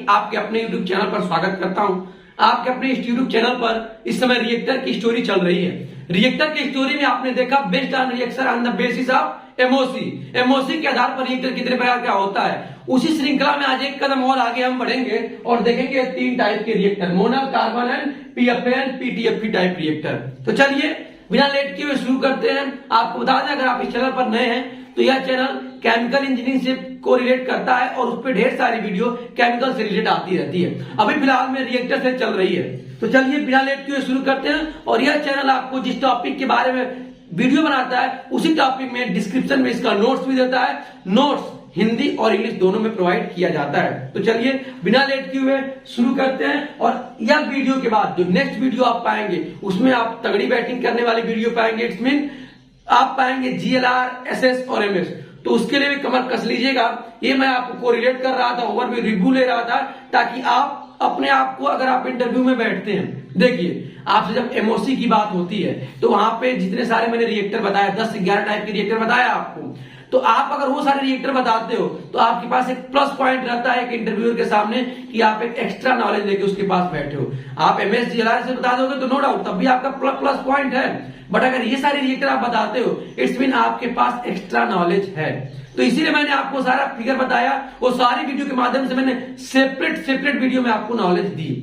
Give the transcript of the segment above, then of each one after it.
आपके अपने YouTube channel पर स्वागत करता हूं। आपके अपने इस YouTube चैनल पर इस समय रिएक्टर की स्टोरी चल रही है। रिएक्टर की स्टोरी में आपने देखा based on reaction on the basis of MOC के आधार पर रिएक्टर कितने प्रकार का होता है। उसी श्रृंखला में आज एक कदम और आगे हम बढ़ेंगे और देखेंगे 3 टाइप के रिएक्टर, मोनल, carbon and PFN PTFP type reactor. तो चलिए बिना लेट किए हुए शुरू करते हैं। आपको बता दें अगर आप इस चैनल पर नए हैं तो यह चैनल केमिकल इंजीनियरिंग से कोरिलेट करता है और उस पर ढेर सारी वीडियो केमिकल से रिलेटेड आती रहती है। अभी फिलहाल में रिएक्टर से चल रही है। तो चलिए बिना लेट किए शुरू करते हैं। और यह चैनल आपको जिस टॉपिक के बारे में वीडियो बनाता है उसी टॉपिक में डिस्क्रिप्शन में इसका नोट्स भी देता है। नोट्स हिंदी और इंग्लिश दोनों में प्रोवाइड किया जाता है। तो चलिए बिना लेट किए हुए शुरू करते हैं। और यह वीडियो के बाद जो नेक्स्ट वीडियो आप पाएंगे उसमें आप तगड़ी बैटिंग करने वाली वीडियो पाएंगे। इट्स मीन आप पाएंगे जीएलआर, एसएस और एमएस। तो उसके लिए भी कमर कस लीजिएगा। ये मैं आपको कोरिलेट कर रहा था, ओवरव्यू रिव्यू ले रहा था ताकि आप अपने आप को, अगर आप इंटरव्यू में बैठते हैं, देखिए आपसे जब एमओसी की बात होती है तो वहां पे जितने सारे मैंने रिएक्टर बताया, 10 से 11 टाइप के रिएक्टर बताया आपको, तो आप अगर वो सारे रिएक्टर बताते हो तो आपके पास एक प्लस पॉइंट रहता है एक इंटरव्यूअर के सामने कि आप एक एक्स्ट्रा नॉलेज लेके उसके पास बैठे हो। आप एमएस जीएलआर से बता दोगे तो नो डाउट तब भी आपका प्लस पॉइंट है। बट अगर ये सारे रिएक्टर आप बताते हो इट्स मीन आपके पास एक्स्ट्रा नॉलेज है। तो इसीलिए मैंने आपको सारा फिगर बताया। वो सारी वीडियो के माध्यम से मैंने सेपरेट वीडियो में आपको नॉलेज दी।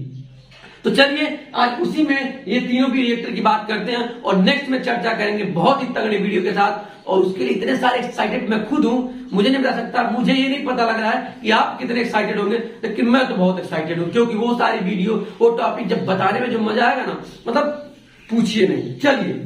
तो चलिए आज उसी में ये तीनों भी रिएक्टर की बात करते हैं और नेक्स्ट में चर्चा करेंगे बहुत ही तगड़े वीडियो के साथ। और उसके लिए इतने सारे एक्साइटेड मैं खुद हूं, मुझे नहीं बता सकता, मुझे ये नहीं पता लग रहा है कि आप कितने एक्साइटेड होंगे, लेकिन मैं तो बहुत एक्साइटेड हूं क्योंकि वो सारी वीडियो, वो टॉपिक जब बताने में जो मजा आएगा ना, मतलब पूछिए नहीं। चलिए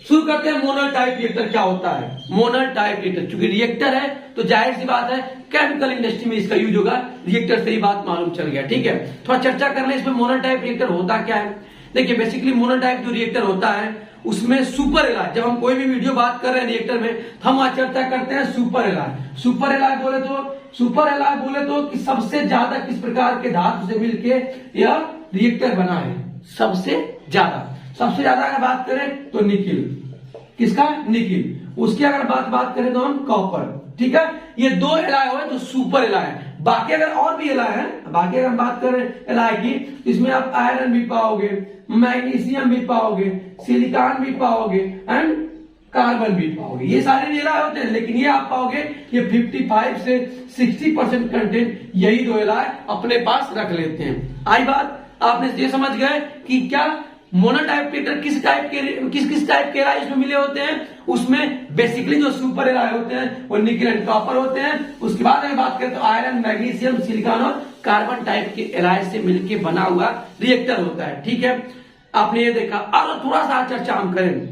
शुरू करते हैं। मोनल टाइप रिएक्टर क्या होता है? मोनल टाइप रिएक्टर चूंकि रिएक्टर है तो जाहिर सी बात है केमिकल इंडस्ट्री में इसका यूज होगा। रिएक्टर से ही बात मालूम चल गया, ठीक है। थोड़ा चर्चा कर ले इसमें मोनल टाइप रिएक्टर होता क्या है। देखिए बेसिकली मोनल टाइप जो रिएक्टर होता है उसमें सुपर एलॉय, जब हम कोई भी वीडियो बात कर रहे हैं रिएक्टर में हम वहां चर्चा करते हैं सुपर एलॉय। सुपर एलॉय बोले तो कि सबसे ज्यादा किस प्रकार के धातु से मिलके यह रिएक्टर बना है। सबसे ज्यादा अगर बात करें तो निकिल, किसका? निकिल। उसकी अगर बात करें तो हम कॉपर, ठीक है। ये 2 एलॉय हो तो सुपर एलॉय है। बाकी अगर और भी एलॉय है, बाकी अगर हम बात करें एलॉय की, इसमें आप आयरन भी पाओगे, मैग्नीशियम भी पाओगे, सिलिकॉन भी पाओगे एंड कार्बन भी पाओगे। ये सारे एलॉय होते हैं, लेकिन ये आप पाओगे ये 55 से 60% कंटेंट यही 2 एलॉय अपने पास रख लेते हैं। आई बात, आपने ये समझ गए कि क्या मोनल टाइप रिएक्टर किस टाइप के एलॉय इसमें मिले होते हैं। उसमें बेसिकली जो सुपर एलॉय होते हैं वो निकिल एंड कॉपर होते हैं। उसके बाद अगर बात करें तो आयरन, मैग्नीशियम, सिलिकॉन और कार्बन टाइप के एलॉय से मिलके बना हुआ रिएक्टर होता है, ठीक है। आपने ये देखा। अब थोड़ा सा चर्चा हम करें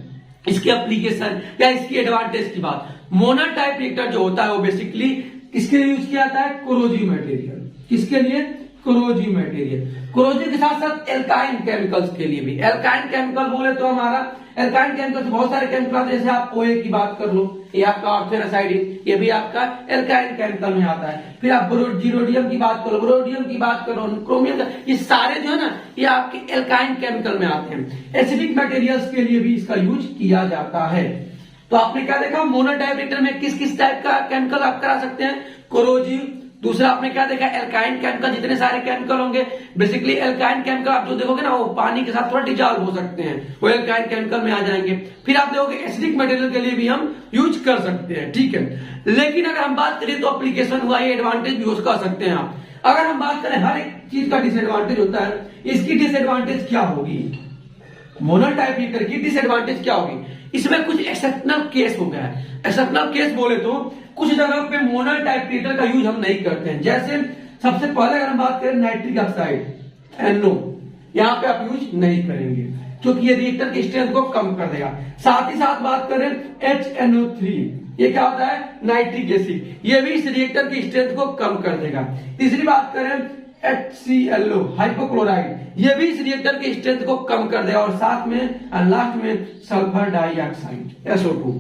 इसकी एप्लीकेशन या इसकी एडवांटेज की बात। मोनल टाइप रिएक्टर जो होता है वो बेसिकली किसके लिए यूज किया जाता है? Corrosive material. किसके लिए? Corrosive material. कोरोजिव के साथ साथ एल्काइन केमिकल्स के लिए भी। एल्काइन केमिकल बोले तो हमारा एल्काइन केमिकल्स बहुत सारे केमिकल, जैसे आप ओए की बात कर लो, ये आपका ऑर्थेनासाइडिन, ये भी आपका एल्काइन केमिकल में आता है। फिर आप जीरोडियम की बात करो, बोरोडियम की बात करो, क्रोमियम, ये सारे जो है ना ये आपके एल्काइन केमिकल में आते हैं। एसिडिक मटेरियल्स के लिए भी इसका यूज किया जाता है। तो आपने क्या देखा? मोनल टाइप रिएक्टर में किस टाइप का केमिकल आप करा सकते हैं? कोरोजिव। दूसरा आपने क्या देखा? Alkyne chemical. जितने सारे केमिकल होंगे बेसिकली एल्काइन केमिकल आप जो देखोगे ना वो पानी के साथ थोड़ा डिजॉल्व हो सकते हैं, वो एल्काइन केमिकल में आ जाएंगे। फिर आप देखोगे एसिडिक मटेरियल के लिए भी हम यूज कर सकते हैं, ठीक है। लेकिन अगर हम बात करें तो एप्लीकेशन हुआ, ये एडवांटेज भी यूज कर सकते हैं आप। अगर हम बात करें हर एक चीज का डिसएडवांटेज होता है, इसकी डिसएडवांटेज क्या होगी? मोनल टाइप रिएक्टर की डिसएडवांटेज क्या होगी? इसमें कुछ एक्सेप्शनल केस हो गया है। एक्सेप्शनल केस बोले तो कुछ जगह पे मोनल टाइप रिएक्टर का यूज हम नहीं करते हैं। जैसे सबसे पहले अगर हम बात करें नाइट्रिक ऑक्साइड, NO, यहां पे आप यूज नहीं करेंगे क्योंकि ये रिएक्टर की स्ट्रेंथ को कम कर देगा। साथ ही साथ बात करें HNO3, ये क्या होता है? नाइट्रिक एसिड, ये भी इस रिएक्टर की स्ट्रेंथ को कम कर देगा। तीसरी बात करें HClO, हाइपोक्लोराइड, ये भी इस रिएक्टर की स्ट्रेंथ को कम कर देगा। और साथ में लास्ट में सल्फर डाइऑक्साइड, SO2।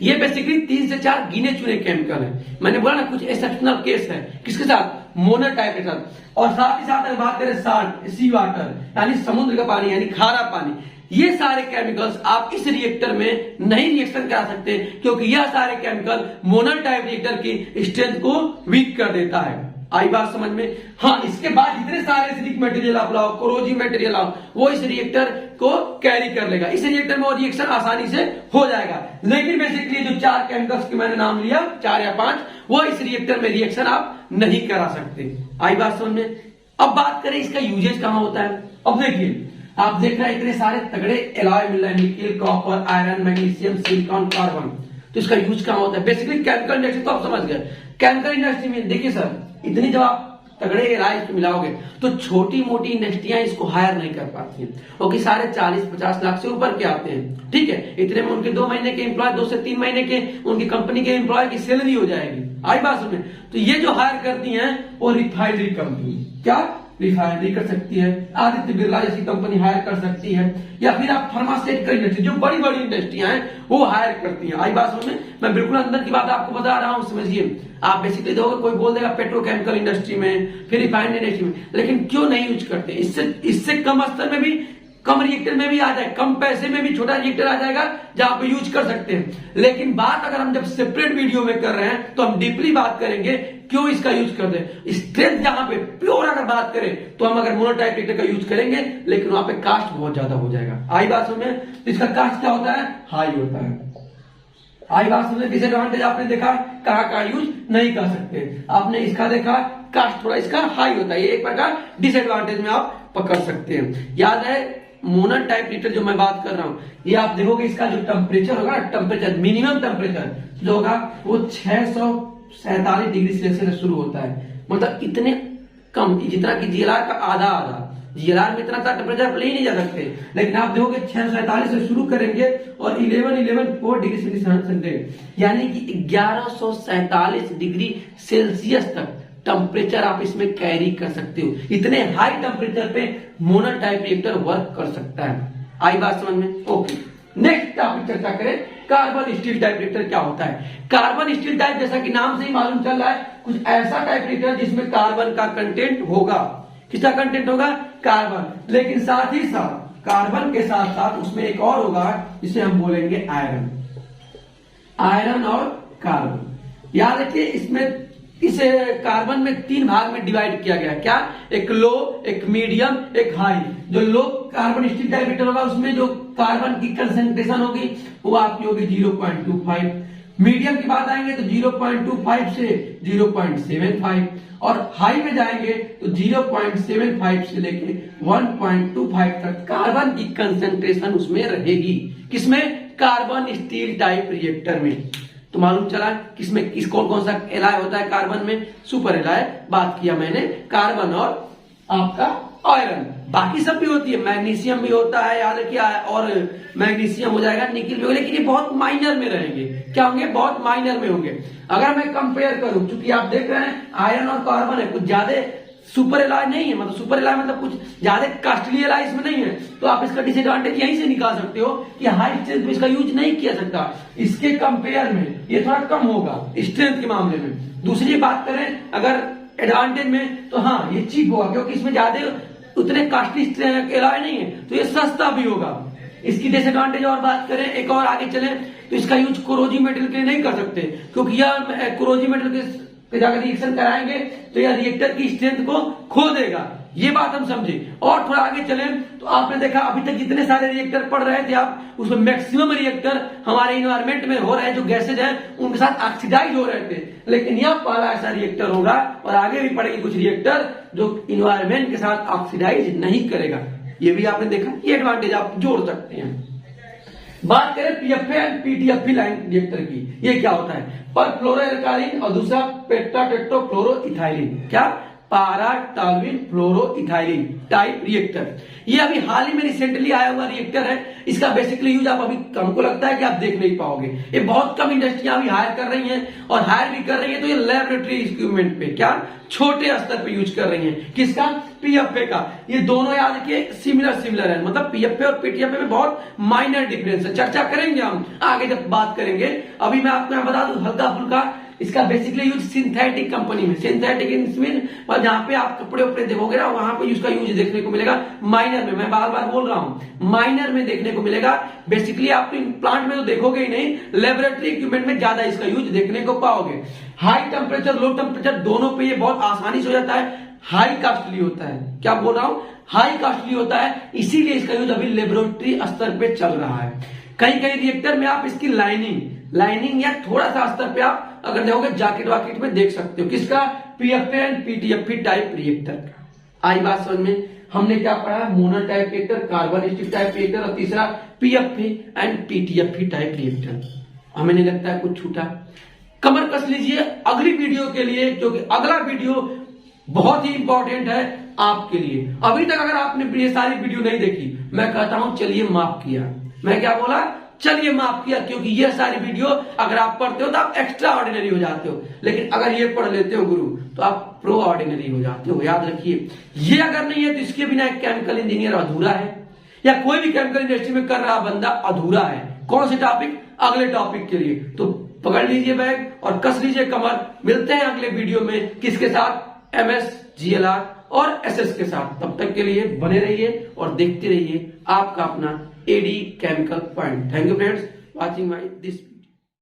ये बेसिकली 3 से 4 गिने चुने केमिकल है। मैंने बोला ना कुछ एक्सेप्शनल केस है, किसके साथ? मोनल टाइप के साथ। और साथ ही साथ अगर बात करें साल्ट, सी वाटर, यानी समुद्र का पानी, यानी खारा पानी, ये सारे केमिकल्स आप इस रिएक्टर में नहीं रिएक्शन करा सकते क्योंकि यह सारे केमिकल मोनल टाइप रिएक्टर की स्ट्रेंथ को वीक कर देता है। आई बात समझ में। हाँ, इसके बाद जितने सारे एसिडिक मटेरियल आप लाओ, कोरोजिव मटेरियल लाओ, वो इस रिएक्टर को कैरी कर लेगा। इस रिएक्टर में वो रिएक्शन आसानी से हो जाएगा। लेकिन बेसिकली जो 4 केमिकल्स के मैंने नाम लिया, 4 या 5, वो इस रिएक्टर में रिएक्शन आप नहीं करा सकते। आई बात समझ में। अब बात करें इसका यूजेज कहां होता है। अब देखिए, आप देख रहे हैं इतने सारे तगड़े एलॉय मिल रहे हैं, nickel, copper, iron, magnesium, silicon, carbon. तो इसका यूज कहां होता है? बेसिकली केमिकल इंडस्ट्री तो आप समझ गए। केमिकल इंडस्ट्री में देखिए सर, इतनी जब आप तगड़े एलॉय मिलाओगे तो छोटी मोटी इंडस्ट्रियां इसको हायर नहीं कर पाती हैं, क्योंकि सारे 40-50 लाख से ऊपर के आते हैं। ठीक है, इतने में उनके 2 महीने के एम्प्लॉय, 2 से 3 महीने के उनकी कंपनी के एम्प्लॉय की सैलरी हो जाएगी। आई बात समझ। तो ये जो हायर करती हैं वो रिफाइनरी कंपनी, क्या रिफाइनरी कर सकती है, आदित्य बिरला जैसी कंपनी हायर कर सकती है, या फिर आप फार्मास्यूटिकल इंडस्ट्री, जो बड़ी बड़ी इंडस्ट्रियां हैं वो हायर करती हैं। आई बात समझ में। मैं बिल्कुल अंदर की बात आपको बता रहा हूं, समझिए। आप बेसिकली देखोगे कोई बोल देगा पेट्रोकेमिकल इंडस्ट्री में, फिर रिफाइनरी इंडस्ट्री में, लेकिन क्यों नहीं यूज करते? इससे कम स्तर में भी, कम रिएक्टर में भी आ जाए, कम पैसे में भी छोटा रिएक्टर आ जाएगा जहां पे यूज कर सकते हैं। लेकिन बात अगर हम जब सेपरेट वीडियो में कर रहे हैं तो हम डीपली बात करेंगे क्यों इसका यूज करते हैं। स्ट्रेंथ जहां पे प्योर अगर बात करें तो हम अगर मोनोटाइप रिएक्टर का यूज करेंगे, लेकिन वहां पे कास्ट बहुत ज्यादा हो जाएगा। आई बात समझ में। तो इसका कास्ट क्या होता है? हाई होता है। आई बात समझ में। डिसएडवांटेज आपने देखा, कहां यूज नहीं कर सकते। आपने इसका देखा, कास्ट थोड़ा इसका हाई होता है, ये एक प्रकार डिसएडवांटेज में आप पकड़ सकते हैं। याद है मोनोटाइप रिएक्टर जो मैं बात कर रहा हूं, ये आप देखोगे इसका जो टेम्परेचर होगा ना, टेम्परेचर मिनिमम टेम्परेचर जो होगा वो 647 डिग्री सेल्सियस से शुरू होता है। मतलब इतने कम, जितना कि जीएलआर का आधा। जीएलआर में इतना टेम्परेचर ले ही नहीं जा सकते, लेकिन आप देखोगे 647 से शुरू करेंगे और 4 डिग्री सेंटीग्रेड, यानी कि 1147 डिग्री सेल्सियस तक टेम्परेचर आप इसमें कैरी कर सकते हो। इतने हाई टेम्परेचर पे मोनोटाइप रिएक्टर वर्क कर सकता है। आई बात समझ में। ओके, नेक्स्ट टॉपिक चर्चा करें, कार्बन स्टील टाइप रिएक्टर क्या होता है। कार्बन स्टील टाइप, जैसा कि नाम से ही मालूम चल रहा है, कुछ ऐसा टाइप रिएक्टर जिसमें कार्बन का कंटेंट होगा। किसका कंटेंट होगा? कार्बन। लेकिन साथ ही साथ कार्बन के साथ साथ उसमें एक और होगा जिसे हम बोलेंगे आयरन। आयरन और कार्बन। याद रखिए, इसमें इस कार्बन में 3 भाग में डिवाइड किया गया। क्या? एक लो, एक मीडियम, एक हाई। जो low carbon steel type reactor होगा उसमें जो कार्बन की कंसेंट्रेशन होगी वो आपकी होगी 0.25। मीडियम की बात आएंगे तो 0.25 से 0.75, और हाई में जाएंगे तो 0.75 से लेके 1.25 तक कार्बन की कंसेंट्रेशन उसमें रहेगी। किसमें? कार्बन स्टील टाइप रिएक्टर में। तो मालूम चला किसमें किस कौन कौन सा एलॉय होता है कार्बन में? सुपर एलॉय बात किया मैंने, कार्बन और आपका आयरन। बाकी सब भी होती है, मैग्नीशियम भी होता है, याद रखिए, और मैग्नीशियम हो जाएगा, निकेल भी होगा, लेकिन ये बहुत माइनर में रहेंगे। क्या होंगे? बहुत माइनर में होंगे। अगर मैं कंपेयर करूं, चूंकि आप देख रहे हैं आयरन और कार्बन है, कुछ ज्यादा सुपर एलॉय नहीं है, मतलब सुपर एलॉय मतलब कुछ ज्यादा कॉस्टली एलॉय इसमें नहीं है, तो आप इसका डिसएडवांटेज यहीं से निकाल सकते हो कि हाई स्ट्रेंथ में इसका यूज नहीं किया सकता। इसके कंपेयर में ये थोड़ा कम होगा स्ट्रेंथ के मामले में। दूसरी बात करें अगर एडवांटेज में, तो हाँ ये चीप होगा, क्योंकि इसमें ज्यादा उतने कॉस्टली एलॉय नहीं है, तो ये सस्ता भी होगा। इसकी डिसएडवांटेज और बात करें, एक और आगे चले, तो इसका यूज कोरोजिव मेटेरियल के लिए नहीं कर सकते, क्योंकि यह कोरोजिव मेटेरियल के जाकर रिएक्शन कराएंगे तो यह रिएक्टर की स्ट्रेंथ को खो देगा। ये बात हम समझे। और थोड़ा आगे चले तो आपने देखा अभी तक जितने सारे रिएक्टर पढ़ रहे थे आप, उसमें मैक्सिमम रिएक्टर हमारे इन्वायरमेंट में हो रहे हैं, जो गैसेज हैं उनके साथ ऑक्सीडाइज हो रहे थे, लेकिन यह पहला ऐसा रिएक्टर होगा, और आगे भी पड़ेगी कुछ रिएक्टर जो इन्वायरमेंट के साथ ऑक्सीडाइज नहीं करेगा। ये भी आपने देखा, ये एडवांटेज आप जोड़ सकते हैं। बात करें PFA and PTFE line reactor की, ये क्या होता है? पर फ्लोरोएल्कालीन और दूसरा पेंटाटेट्रोफ्लोरोइथाइलिन। क्या? पारा टॉल्विन फ्लोरोइथाइलिन टाइप रिएक्टर। ये अभी हाल ही में रिसेंटली आया हुआ रिएक्टर है। इसका बेसिकली यूज आप अभी हमको लगता है कि आप देख नहीं पाओगे। ये बहुत कम इंडस्ट्रियां अभी हायर कर रही हैं, और हायर भी कर रही है तो ये लैबोरेटरी इक्विपमेंट पे, क्या छोटे स्तर पे यूज कर रही हैं। किसका? पीएफए का। ये दोनों याद रखिए सिमिलर है, मतलब पीएफए और पीटीएफए में बहुत माइनर डिफरेंस है। चर्चा करेंगे हम आगे जब बात करेंगे। अभी मैं आपको यहाँ बता दूं हल्का फुल्का इसका बेसिकली यूज सिंथेटिक कंपनी में, सिंथेटिक मीन जहां पे आप कपड़े उपड़े देखोगे ना वहां पे इसका यूज देखने को मिलेगा। माइनर में, मैं बार बार बोल रहा हूं, माइनर में देखने को मिलेगा। बेसिकली आप प्लांट में तो देखोगे ही नहीं, लेबोरेटरी इक्विपमेंट में ज्यादा इसका यूज देखने को पाओगे। हाई टेम्परेचर लो टेम्परेचर दोनों पे ये बहुत आसानी से हो जाता है। हाई कॉस्टली होता है, क्या बोल रहा हूं, हाई कॉस्टली होता है, इसीलिए इसका यूज अभी लेबोरेटरी स्तर पे चल रहा है। कई कई रिएक्टर में आप इसकी लाइनिंग या थोड़ा सा स्तर पे आप अगर देखोगे जैकेट वाकेट में देख सकते हो। किसका, PFA and PTFE type reactor का। आई बात समझ में। हमने क्या पढ़ा, Monal type reactor, carbon stick type reactor और तीसरा PFA and PTFE type reactor. हमें नहीं लगता है कुछ छूटा। कमर कस लीजिए अगली वीडियो के लिए, क्योंकि अगला वीडियो बहुत ही इंपॉर्टेंट है आपके लिए। अभी तक अगर आपने ये सारी वीडियो नहीं देखी, मैं कहता हूं चलिए माफ किया। मैं क्या बोला, चलिए माफ किया, क्योंकि ये सारी वीडियो अगर आप पढ़ते हो तो आप एक्स्ट्रा ऑर्डिनरी हो जाते हो, लेकिन अगर ये पढ़ लेते हो गुरु तो आप प्रो ऑर्डिनरी हो जाते हो। याद रखिए, ये अगर नहीं है तो इसके बिना एक केमिकल इंजीनियर अधूरा है, या कोई भी केमिकल इंडस्ट्री में कर रहा बंदा अधूरा है। कौन से टॉपिक, अगले टॉपिक के लिए तो पकड़ लीजिए बैग और कस लीजिए कमर। मिलते हैं अगले वीडियो में, किसके साथ, MS, GLR और SS के साथ। तब तक के लिए बने रहिए और देखते रहिए आपका अपना AD chemical point. Thank you friends watching my this.